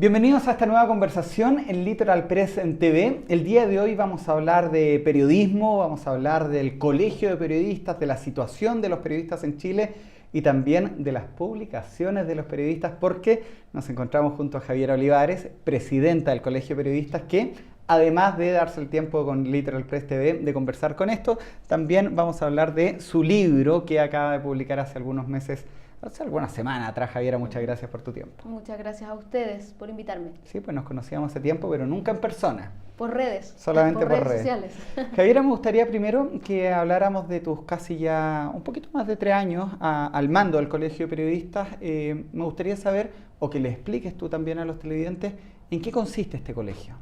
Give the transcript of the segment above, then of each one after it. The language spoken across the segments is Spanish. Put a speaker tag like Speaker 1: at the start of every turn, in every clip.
Speaker 1: Bienvenidos a esta nueva conversación en Litoral Press en TV. El día de hoy vamos a hablar de periodismo, vamos a hablar del Colegio de Periodistas, de la situación de los periodistas en Chile y también de las publicaciones de los periodistas, porque nos encontramos junto a Javiera Olivares, presidenta del Colegio de Periodistas, que además de darse el tiempo con Litoral Press TV de conversar con esto, también vamos a hablar de su libro que acaba de publicar hace algunas semanas atrás. Javiera, muchas gracias por tu tiempo.
Speaker 2: Muchas gracias a ustedes por invitarme.
Speaker 1: Sí, pues nos conocíamos hace tiempo, pero nunca en persona.
Speaker 2: Por redes.
Speaker 1: Solamente por redes
Speaker 2: sociales.
Speaker 1: Javiera, me gustaría primero que habláramos de tus casi ya un poquito más de 3 años al mando del Colegio de Periodistas. Me gustaría saber, o que le expliques tú también a los televidentes, ¿en qué consiste este colegio?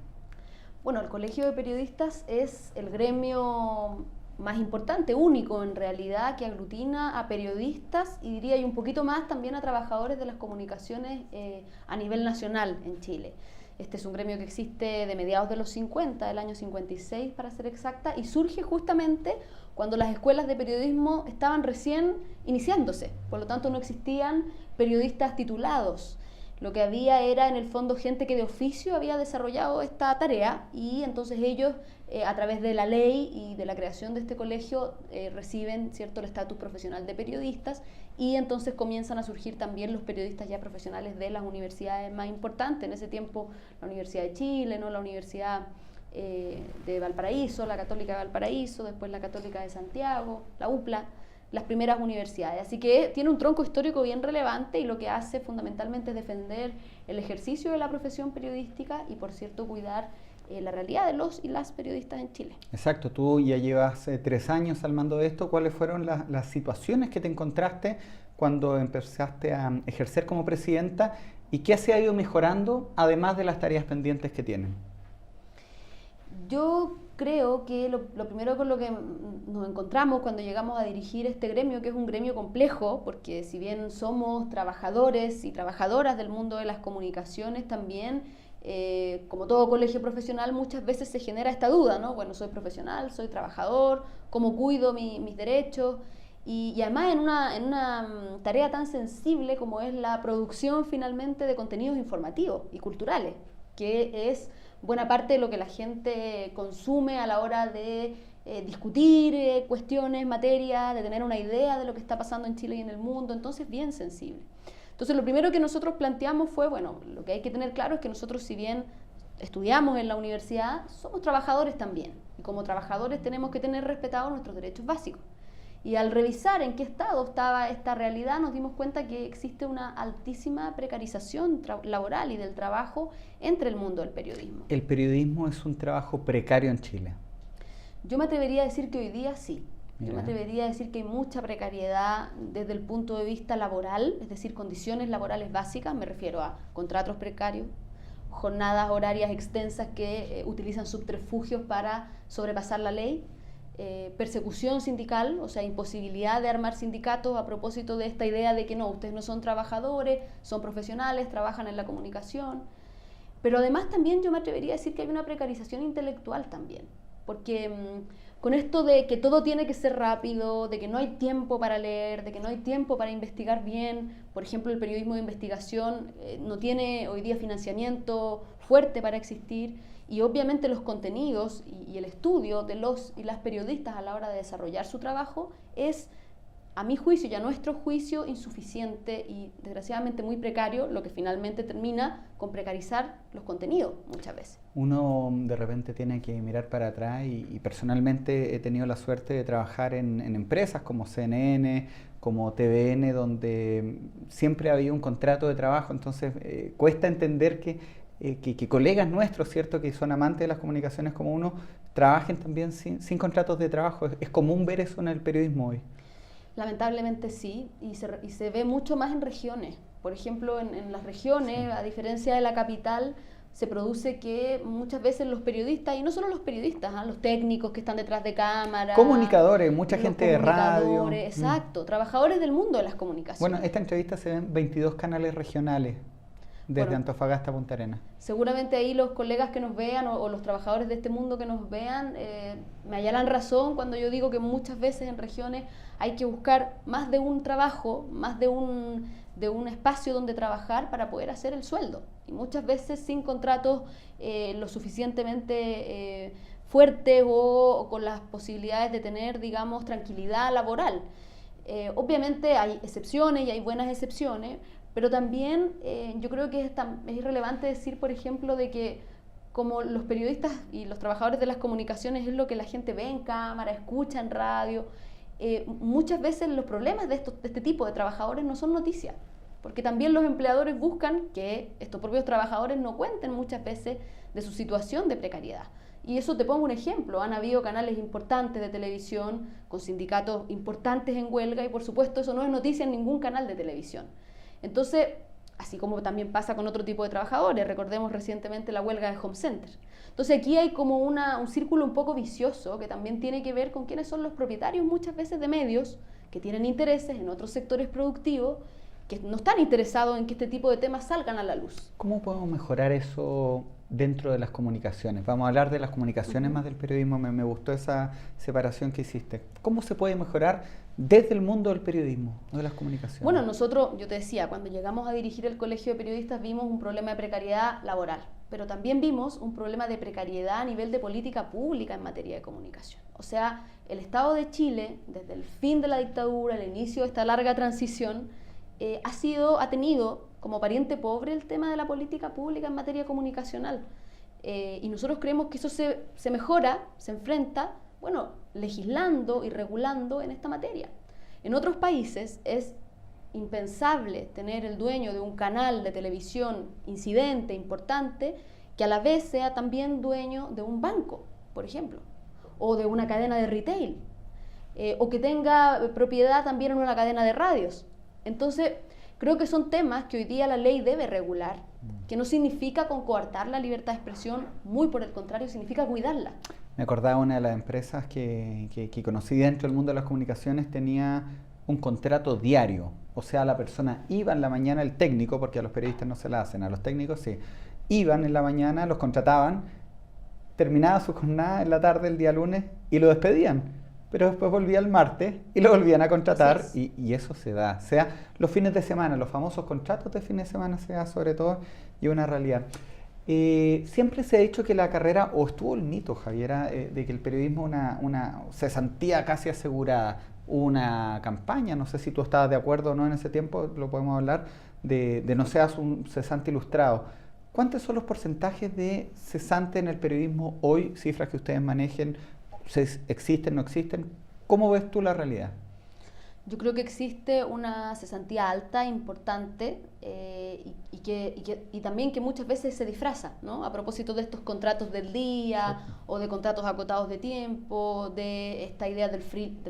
Speaker 2: Bueno, el Colegio de Periodistas es el gremio más importante, único en realidad, que aglutina a periodistas y diría y un poquito más también a trabajadores de las comunicaciones a nivel nacional en Chile. Este es un gremio que existe de mediados de los 50, del año 56 para ser exacta, y surge justamente cuando las escuelas de periodismo estaban recién iniciándose, por lo tanto no existían periodistas titulados. Lo que había era en el fondo gente que de oficio había desarrollado esta tarea y entonces ellos a través de la ley y de la creación de este colegio reciben, ¿cierto?, el estatus profesional de periodistas y entonces comienzan a surgir también los periodistas ya profesionales de las universidades más importantes. En ese tiempo la Universidad de Chile, ¿no?, la Universidad de Valparaíso, la Católica de Valparaíso, después la Católica de Santiago, la UPLA, las primeras universidades. Así que tiene un tronco histórico bien relevante y lo que hace fundamentalmente es defender el ejercicio de la profesión periodística y, por cierto, cuidar la realidad de los y las periodistas en Chile.
Speaker 1: Exacto, tú ya llevas 3 años al mando de esto. ¿Cuáles fueron las situaciones que te encontraste cuando empezaste a ejercer como presidenta y qué se ha ido mejorando además de las tareas pendientes que tienen?
Speaker 2: Yo creo que lo primero con lo que nos encontramos cuando llegamos a dirigir este gremio, que es un gremio complejo, porque si bien somos trabajadores y trabajadoras del mundo de las comunicaciones también, como todo colegio profesional, muchas veces se genera esta duda, ¿no? Bueno, soy profesional, soy trabajador, ¿cómo cuido mis derechos? Y además en una tarea tan sensible como es la producción finalmente de contenidos informativos y culturales, que es buena parte de lo que la gente consume a la hora de discutir cuestiones, materias, de tener una idea de lo que está pasando en Chile y en el mundo, entonces bien sensible. Entonces lo primero que nosotros planteamos fue, bueno, lo que hay que tener claro es que nosotros, si bien estudiamos en la universidad, somos trabajadores también, y como trabajadores tenemos que tener respetados nuestros derechos básicos. Y al revisar en qué estado estaba esta realidad, nos dimos cuenta que existe una altísima precarización laboral y del trabajo entre el mundo del periodismo.
Speaker 1: ¿El periodismo es un trabajo precario en Chile?
Speaker 2: Yo me atrevería a decir que hoy día sí.
Speaker 1: Mira.
Speaker 2: Yo me atrevería a decir que hay mucha precariedad desde el punto de vista laboral, es decir, condiciones laborales básicas, me refiero a contratos precarios, jornadas horarias extensas que utilizan subterfugios para sobrepasar la ley, persecución sindical, o sea, imposibilidad de armar sindicatos a propósito de esta idea de que no, ustedes no son trabajadores, son profesionales, trabajan en la comunicación. Pero además también yo me atrevería a decir que hay una precarización intelectual también, porque con esto de que todo tiene que ser rápido, de que no hay tiempo para leer, de que no hay tiempo para investigar bien, por ejemplo, el periodismo de investigación no tiene hoy día financiamiento fuerte para existir, y obviamente los contenidos y el estudio de los y las periodistas a la hora de desarrollar su trabajo es, a mi juicio y a nuestro juicio, insuficiente y desgraciadamente muy precario, lo que finalmente termina con precarizar los contenidos muchas veces.
Speaker 1: Uno de repente tiene que mirar para atrás y personalmente he tenido la suerte de trabajar en empresas como CNN, como TVN, donde siempre había un contrato de trabajo, entonces cuesta entender que colegas nuestros, ¿cierto?, que son amantes de las comunicaciones como uno, trabajen también sin contratos de trabajo. ¿Es común ver eso en el periodismo hoy?
Speaker 2: Lamentablemente sí, y se ve mucho más en regiones. Por ejemplo, en las regiones, sí, a diferencia de la capital, se produce que muchas veces los periodistas, y no solo los periodistas, los técnicos que están detrás de cámara,
Speaker 1: comunicadores, mucha gente de radio.
Speaker 2: Exacto, trabajadores del mundo de las comunicaciones.
Speaker 1: Bueno, esta entrevista se ven 22 canales regionales desde Antofagasta a Punta Arenas.
Speaker 2: Seguramente ahí los colegas que nos vean o los trabajadores de este mundo que nos vean me hallarán razón cuando yo digo que muchas veces en regiones hay que buscar más de un trabajo, más de de un espacio donde trabajar para poder hacer el sueldo. Y muchas veces sin contratos lo suficientemente fuertes o con las posibilidades de tener, digamos, tranquilidad laboral. Obviamente hay excepciones y hay buenas excepciones, pero también yo creo que es relevante decir, por ejemplo, de que como los periodistas y los trabajadores de las comunicaciones es lo que la gente ve en cámara, escucha en radio, muchas veces los problemas de este tipo de trabajadores no son noticias, porque también los empleadores buscan que estos propios trabajadores no cuenten muchas veces de su situación de precariedad. Y eso te pongo un ejemplo, han habido canales importantes de televisión con sindicatos importantes en huelga y por supuesto eso no es noticia en ningún canal de televisión. Entonces, así como también pasa con otro tipo de trabajadores, recordemos recientemente la huelga de Home Center. Entonces aquí hay como un círculo un poco vicioso que también tiene que ver con quiénes son los propietarios muchas veces de medios que tienen intereses en otros sectores productivos que no están interesados en que este tipo de temas salgan a la luz.
Speaker 1: ¿Cómo podemos mejorar eso dentro de las comunicaciones? Vamos a hablar de las comunicaciones más del periodismo, me gustó esa separación que hiciste. ¿Cómo se puede mejorar desde el mundo del periodismo, no de las comunicaciones?
Speaker 2: Bueno, nosotros, yo te decía, cuando llegamos a dirigir el Colegio de Periodistas vimos un problema de precariedad laboral, pero también vimos un problema de precariedad a nivel de política pública en materia de comunicación. O sea, el Estado de Chile, desde el fin de la dictadura, el inicio de esta larga transición, ha tenido como pariente pobre el tema de la política pública en materia comunicacional. Y nosotros creemos que eso se mejora, se enfrenta, bueno, legislando y regulando en esta materia. En otros países es impensable tener el dueño de un canal de televisión incidente, importante, que a la vez sea también dueño de un banco, por ejemplo, o de una cadena de retail, o que tenga propiedad también en una cadena de radios. Entonces, creo que son temas que hoy día la ley debe regular, que no significa coartar la libertad de expresión, muy por el contrario, significa cuidarla.
Speaker 1: Me acordaba una de las empresas que conocí dentro del mundo de las comunicaciones, tenía un contrato diario, o sea, la persona iba en la mañana, el técnico, porque a los periodistas no se la hacen, a los técnicos sí, iban en la mañana, los contrataban, terminaba su jornada en la tarde el día lunes y lo despedían. Pero después volvía el martes y lo volvían a contratar y eso se da. Sea los fines de semana, los famosos contratos de fines de semana se da sobre todo y una realidad. Siempre se ha dicho que la carrera, o estuvo el mito, Javiera, de que el periodismo una cesantía casi asegurada, una campaña, no sé si tú estabas de acuerdo o no en ese tiempo, lo podemos hablar, de no seas un cesante ilustrado. ¿Cuántos son los porcentajes de cesante en el periodismo hoy, cifras que ustedes manejen? ¿Existen, no existen? ¿Cómo ves tú la realidad?
Speaker 2: Yo creo que existe una cesantía alta, importante, y también que muchas veces se disfraza, ¿no? A propósito de estos contratos del día o de contratos acotados de tiempo, de esta idea del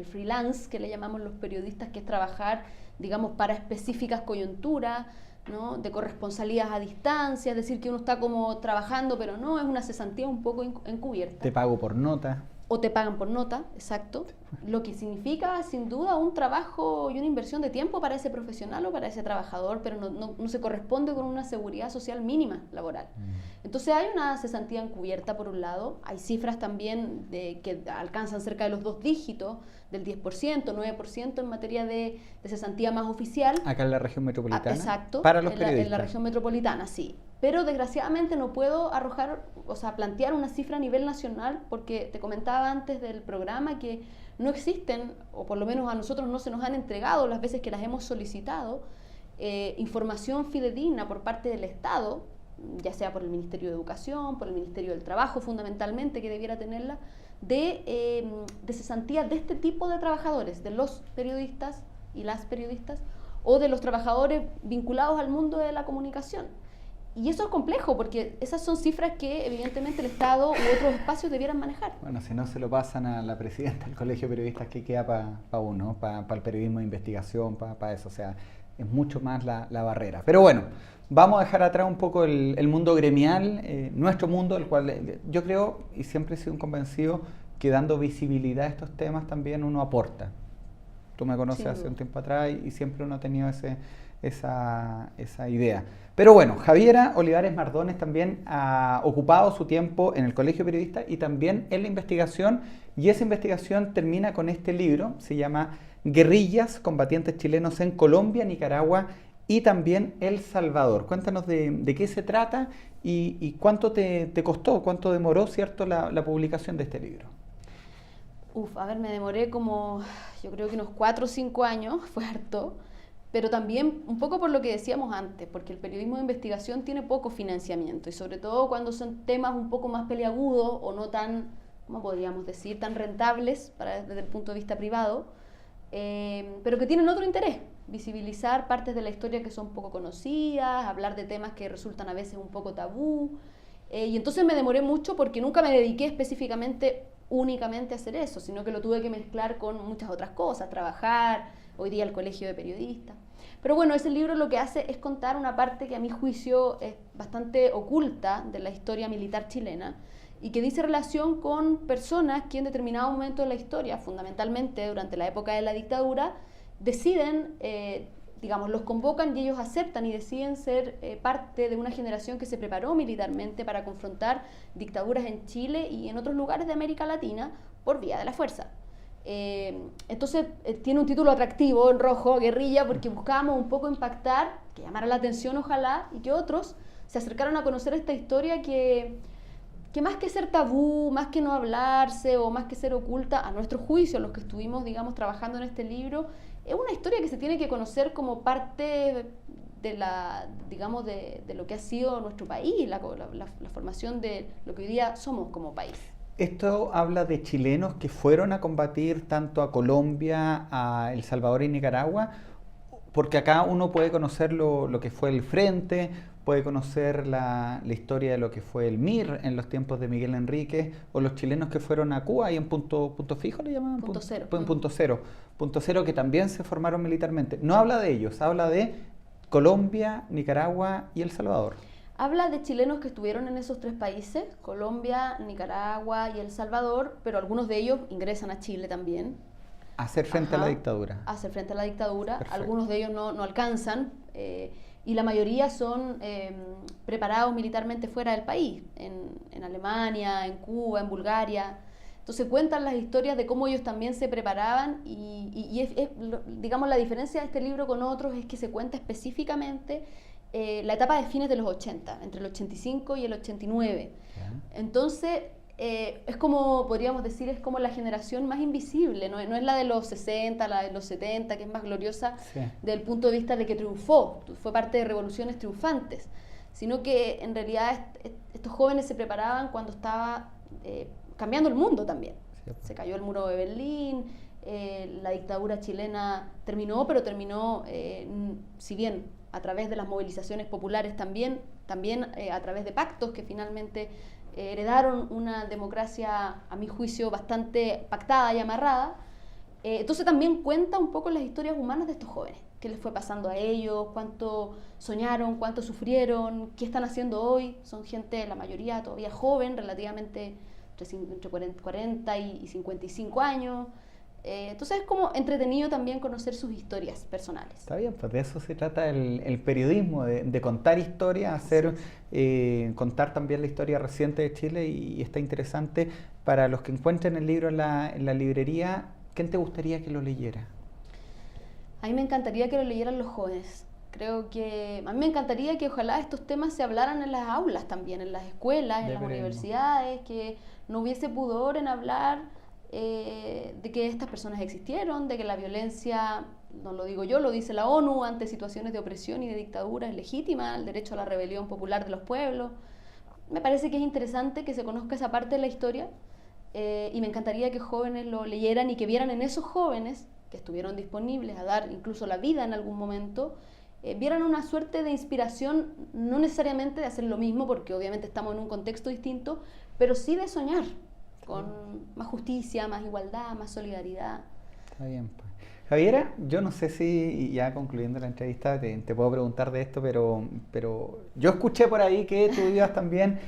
Speaker 2: freelance que le llamamos los periodistas, que es trabajar, digamos, para específicas coyunturas, ¿no? De corresponsalías a distancia, es decir, que uno está como trabajando, pero no, es una cesantía un poco encubierta.
Speaker 1: Te pago por nota.
Speaker 2: O te pagan por nota, exacto, lo que significa sin duda un trabajo y una inversión de tiempo para ese profesional o para ese trabajador, pero no se corresponde con una seguridad social mínima laboral. Entonces hay una cesantía encubierta por un lado, hay cifras también que alcanzan cerca de los 2 dígitos, del 10%, 9% en materia de cesantía más oficial.
Speaker 1: Acá en la región metropolitana.
Speaker 2: Exacto,
Speaker 1: para los periodistas.
Speaker 2: En la región metropolitana, sí. Pero desgraciadamente no puedo plantear una cifra a nivel nacional, porque te comentaba antes del programa que no existen, o por lo menos a nosotros no se nos han entregado las veces que las hemos solicitado, información fidedigna por parte del Estado, ya sea por el Ministerio de Educación, por el Ministerio del Trabajo fundamentalmente, que debiera tenerla, de cesantía de este tipo de trabajadores, de los periodistas y las periodistas, o de los trabajadores vinculados al mundo de la comunicación. Y eso es complejo, porque esas son cifras que evidentemente el Estado u otros espacios debieran manejar.
Speaker 1: Bueno, si no se lo pasan a la presidenta del Colegio de Periodistas, ¿qué queda para uno? Para el periodismo de investigación, para eso. O sea, es mucho más la barrera. Pero bueno, vamos a dejar atrás un poco el mundo gremial, nuestro mundo, el cual yo creo, y siempre he sido un convencido, que dando visibilidad a estos temas también uno aporta. Tú me conoces hace un tiempo atrás y siempre uno ha tenido esa idea. Pero bueno, Javiera Olivares Mardones también ha ocupado su tiempo en el Colegio de Periodistas y también en la investigación, y esa investigación termina con este libro, se llama Guerrillas, combatientes chilenos en Colombia, Nicaragua y también El Salvador. Cuéntanos de qué se trata y cuánto te costó, cuánto demoró, ¿cierto?, la publicación de este libro.
Speaker 2: A ver, me demoré como, yo creo que unos 4 o 5 años, fue harto, pero también un poco por lo que decíamos antes, porque el periodismo de investigación tiene poco financiamiento y sobre todo cuando son temas un poco más peliagudos o no tan, ¿cómo podríamos decir?, tan rentables desde el punto de vista privado, pero que tienen otro interés, visibilizar partes de la historia que son poco conocidas, hablar de temas que resultan a veces un poco tabú, y entonces me demoré mucho porque nunca me dediqué específicamente, únicamente a hacer eso, sino que lo tuve que mezclar con muchas otras cosas, trabajar, hoy día el colegio de periodistas. Pero bueno, ese libro lo que hace es contar una parte que a mi juicio es bastante oculta de la historia militar chilena, y que dice relación con personas que en determinado momento de la historia, fundamentalmente durante la época de la dictadura, deciden, digamos, los convocan y ellos aceptan y deciden ser parte de una generación que se preparó militarmente para confrontar dictaduras en Chile y en otros lugares de América Latina por vía de la fuerza. Entonces tiene un título atractivo en rojo, Guerrilla, porque buscábamos un poco impactar, que llamara la atención ojalá, y que otros se acercaran a conocer esta historia que más que ser tabú, más que no hablarse o más que ser oculta, a nuestro juicio, los que estuvimos, digamos, trabajando en este libro, es una historia que se tiene que conocer como parte de digamos, de lo que ha sido nuestro país, la formación de lo que hoy día somos como país.
Speaker 1: Esto habla de chilenos que fueron a combatir tanto a Colombia, a El Salvador y Nicaragua, porque acá uno puede conocer lo que fue el Frente, puede conocer la historia de lo que fue el MIR en los tiempos de Miguel Enríquez, o los chilenos que fueron a Cuba, y en punto fijo le llamaban.
Speaker 2: Punto cero.
Speaker 1: Punto cero, que también se formaron militarmente. No habla de ellos, habla de Colombia, Nicaragua y El Salvador.
Speaker 2: Habla de chilenos que estuvieron en esos 3 países, Colombia, Nicaragua y El Salvador, pero algunos de ellos ingresan a Chile también.
Speaker 1: Hacer frente a la dictadura.
Speaker 2: Hacer frente a la dictadura.
Speaker 1: Perfecto.
Speaker 2: Algunos de ellos no alcanzan, y la mayoría son preparados militarmente fuera del país, en Alemania, en Cuba, en Bulgaria. Entonces cuentan las historias de cómo ellos también se preparaban y digamos, la diferencia de este libro con otros es que se cuenta específicamente la etapa de fines de los 80, entre el 85 y el 89. Entonces es como, podríamos decir, es como la generación más invisible, no es la de los 60, la de los 70, que es más gloriosa, sí, desde el punto de vista de que triunfó, fue parte de revoluciones triunfantes, sino que en realidad estos jóvenes se preparaban cuando estaba cambiando el mundo también. Sí, se cayó el muro de Berlín, la dictadura chilena terminó, pero terminó, si bien a través de las movilizaciones populares también a través de pactos que finalmente heredaron una democracia, a mi juicio, bastante pactada y amarrada. Entonces también cuenta un poco las historias humanas de estos jóvenes, qué les fue pasando a ellos, cuánto soñaron, cuánto sufrieron, qué están haciendo hoy. Son gente, la mayoría todavía joven, relativamente entre 40 y 55 años. Entonces es como entretenido también conocer sus historias personales.
Speaker 1: Está bien, pues de eso se trata el periodismo, de contar historias, contar también la historia reciente de Chile, y está interesante. Para los que encuentren el libro en la librería, ¿quién te gustaría que lo leyera?
Speaker 2: A mí me encantaría que lo leyeran los jóvenes. Creo que a mí me encantaría que ojalá estos temas se hablaran en las aulas también, en las escuelas, en las universidades, que no hubiese pudor en hablar de que estas personas existieron, de que la violencia, no lo digo yo, lo dice la ONU, ante situaciones de opresión y de dictadura es legítima, el derecho a la rebelión popular de los pueblos. Me parece que es interesante que se conozca esa parte de la historia, y me encantaría que jóvenes lo leyeran y que vieran en esos jóvenes que estuvieron disponibles a dar incluso la vida en algún momento, vieran una suerte de inspiración, no necesariamente de hacer lo mismo, porque obviamente estamos en un contexto distinto, pero sí de soñar con más justicia, más igualdad, más solidaridad.
Speaker 1: Está bien, pues. Javiera, yo no sé si ya concluyendo la entrevista te puedo preguntar de esto, pero yo escuché por ahí que tú ibas también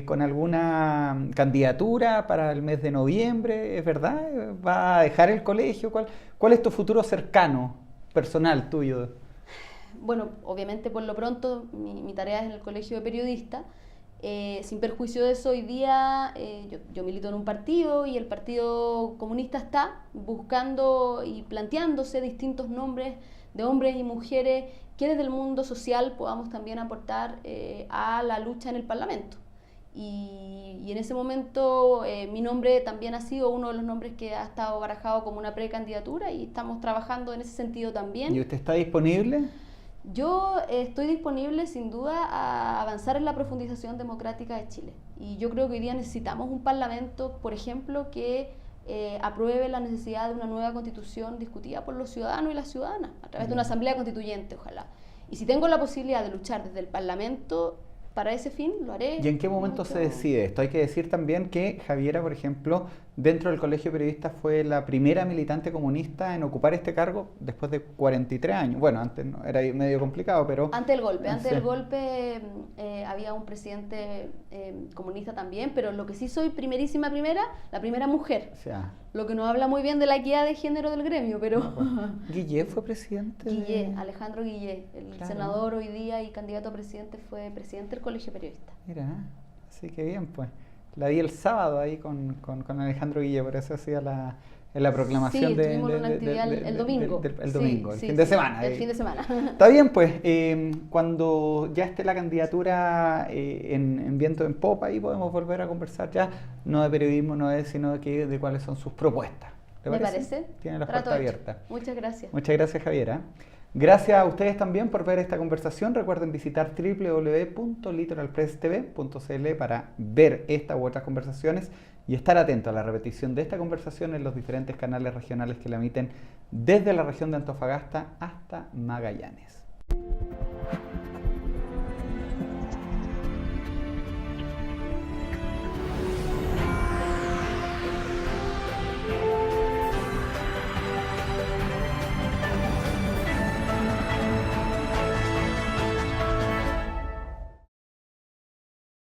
Speaker 1: con alguna candidatura para el mes de noviembre, ¿es verdad? ¿Vas a dejar el colegio? ¿Cuál es tu futuro cercano, personal tuyo?
Speaker 2: Bueno, obviamente por lo pronto mi tarea es en el colegio de periodistas. Sin perjuicio de eso, hoy día yo milito en un partido y el Partido Comunista está buscando y planteándose distintos nombres de hombres y mujeres quienes del mundo social podamos también aportar a la lucha en el Parlamento. Y en ese momento mi nombre también ha sido uno de los nombres que ha estado barajado como una precandidatura y estamos trabajando en ese sentido también.
Speaker 1: ¿Y usted está disponible?
Speaker 2: Yo estoy disponible sin duda a avanzar en la profundización democrática de Chile. Y yo creo que hoy día necesitamos un Parlamento, por ejemplo, que apruebe la necesidad de una nueva constitución discutida por los ciudadanos y las ciudadanas, a través de una asamblea constituyente, ojalá. Y si tengo la posibilidad de luchar desde el Parlamento para ese fin, lo haré.
Speaker 1: ¿Y en qué momento se decide esto? Hay que decir también que Javiera, por ejemplo, dentro del Colegio de Periodistas fue la primera militante comunista en ocupar este cargo después de 43 años. Bueno, antes no, era medio complicado, pero...
Speaker 2: Antes del golpe había un presidente comunista también, pero lo que sí soy la primera mujer.
Speaker 1: O sea,
Speaker 2: lo que no habla muy bien de la equidad de género del gremio, pero...
Speaker 1: No, pues. Guillé fue presidente.
Speaker 2: Alejandro Guillé, el
Speaker 1: claro,
Speaker 2: senador hoy día y candidato a presidente, fue presidente del Colegio de Periodistas.
Speaker 1: Mira, así que bien, pues. La vi el sábado ahí con Alejandro Guillé, por eso hacía la proclamación
Speaker 2: tuvimos una actividad el domingo.
Speaker 1: El domingo, el fin de semana.
Speaker 2: El fin de semana.
Speaker 1: Está bien, pues, cuando ya esté la candidatura en viento en popa, ahí podemos volver a conversar ya, no de periodismo, sino de cuáles son sus propuestas.
Speaker 2: ¿Me parece?
Speaker 1: Tiene la puerta abierta.
Speaker 2: Muchas gracias.
Speaker 1: Muchas gracias, Javiera. Gracias a ustedes también por ver esta conversación. Recuerden visitar www.litoralpresstv.cl para ver esta u otras conversaciones y estar atento a la repetición de esta conversación en los diferentes canales regionales que la emiten desde la región de Antofagasta hasta Magallanes.